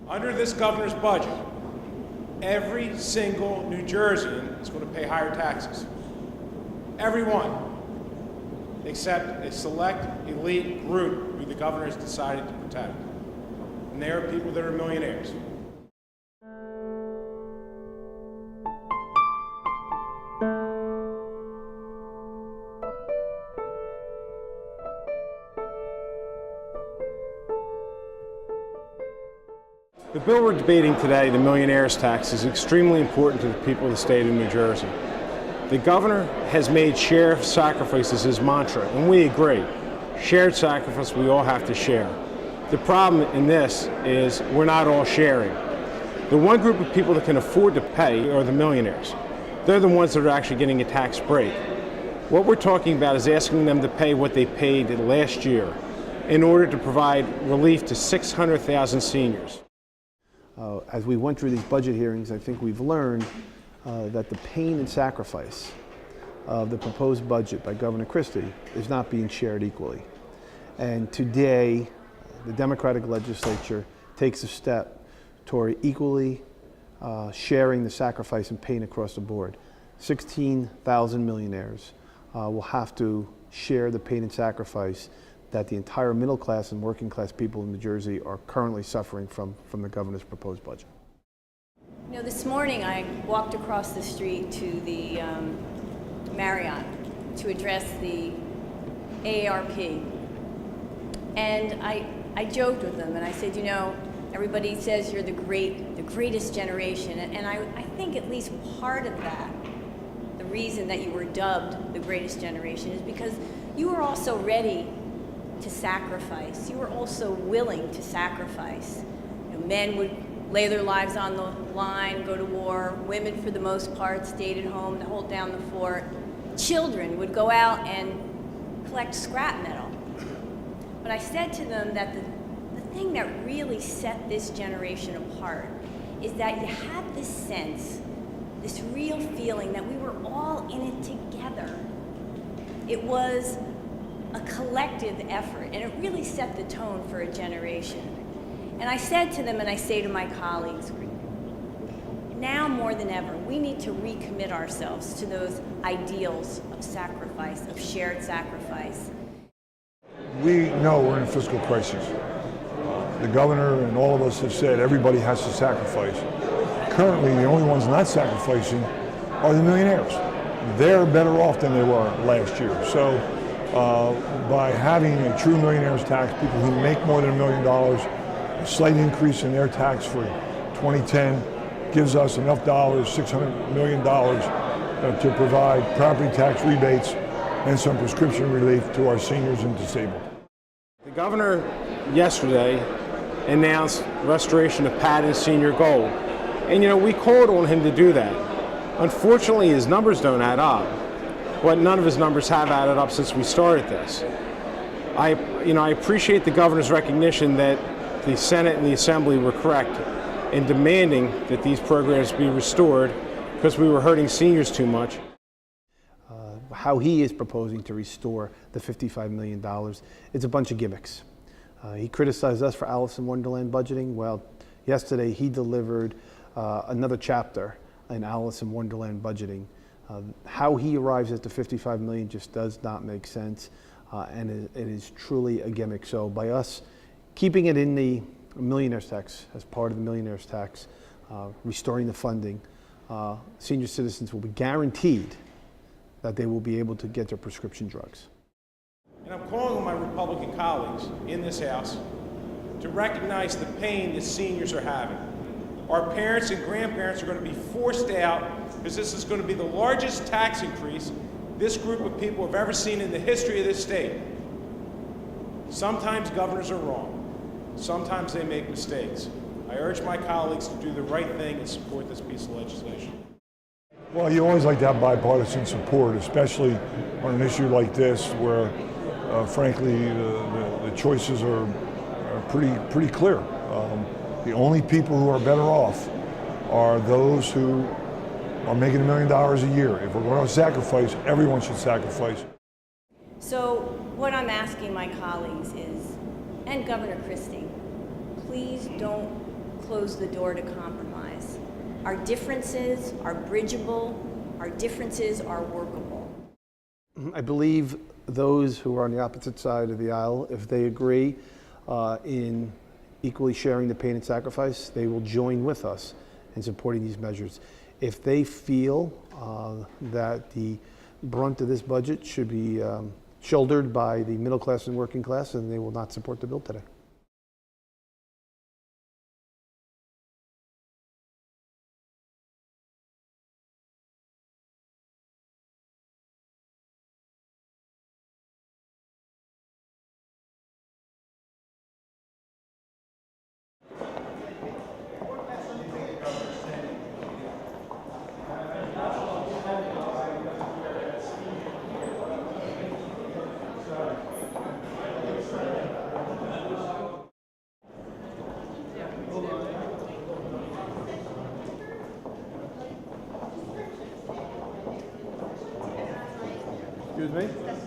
Under this governor's budget, every single New Jerseyan is going to pay higher taxes. Everyone, except a select elite group who the governor has decided to protect. And they are people that are millionaires. The bill we're debating today, the millionaires tax, is extremely important to the people of the state of New Jersey. The governor has made shared sacrifices his mantra, and we agree. Shared sacrifice, we all have to share. The problem in this is we're not all sharing. The one group of people that can afford to pay are the millionaires. They're the ones that are actually getting a tax break. What we're talking about is asking them to pay what they paid last year in order to provide relief to 600,000 seniors. As we went through these budget hearings, I think we've learned that the pain and sacrifice of the proposed budget by Governor Christie is not being shared equally. And today, the Democratic legislature takes a step toward equally sharing the sacrifice and pain across the board. 16,000 millionaires will have to share the pain and sacrifice that the entire middle class and working class people in New Jersey are currently suffering from the governor's proposed budget. You know, this morning I walked across the street to the Marriott to address the AARP, and I joked with them and I said, you know, everybody says you're the greatest generation, and I think at least part of that, the reason that you were dubbed the greatest generation, is because you were also ready to sacrifice. You were also willing to sacrifice. You know, men would lay their lives on the line, go to war. Women, for the most part, stayed at home to hold down the fort. Children would go out and collect scrap metal. But I said to them that the thing that really set this generation apart is that you had this sense, this real feeling that we were all in it together. It was a collective effort, and it really set the tone for a generation. And I said to them, and I say to my colleagues, now more than ever, we need to recommit ourselves to those ideals of sacrifice, of shared sacrifice. We know we're in a fiscal crisis. The governor and all of us have said everybody has to sacrifice. Currently, the only ones not sacrificing are the millionaires. They're better off than they were last year. So by having a true millionaires tax, people who make more than $1 million, a slight increase in their tax for 2010 gives us enough dollars, $600 million, to provide property tax rebates and some prescription relief to our seniors and disabled. The governor yesterday announced restoration of Patton's senior gold. And you know, we called on him to do that. Unfortunately, his numbers don't add up. But none of his numbers have added up since we started this. I appreciate the governor's recognition that the Senate and the Assembly were correct in demanding that these programs be restored because we were hurting seniors too much. How he is proposing to restore the $55 million, it's a bunch of gimmicks. He criticized us for Alice in Wonderland budgeting. Well, yesterday he delivered another chapter in Alice in Wonderland budgeting. How he arrives at the $55 million just does not make sense, and it is truly a gimmick. So by us keeping it in the millionaires tax as part of the millionaires tax, restoring the funding, senior citizens will be guaranteed that they will be able to get their prescription drugs. And I'm calling on my Republican colleagues in this House to recognize the pain that seniors are having. Our parents and grandparents are going to be forced out because this is going to be the largest tax increase this group of people have ever seen in the history of this state. Sometimes governors are wrong. Sometimes they make mistakes. I urge my colleagues to do the right thing and support this piece of legislation. Well, you always like to have bipartisan support, especially on an issue like this where, frankly, the choices are pretty clear. The only people who are better off are those who are making $1 million a year. If we're going to sacrifice, everyone should sacrifice. So what I'm asking my colleagues is, and Governor Christie, please don't close the door to compromise. Our differences are bridgeable, our differences are workable. I believe those who are on the opposite side of the aisle, if they agree in equally sharing the pain and sacrifice, they will join with us in supporting these measures. If they feel that the brunt of this budget should be shouldered by the middle class and working class, then they will not support the bill today. Excuse me?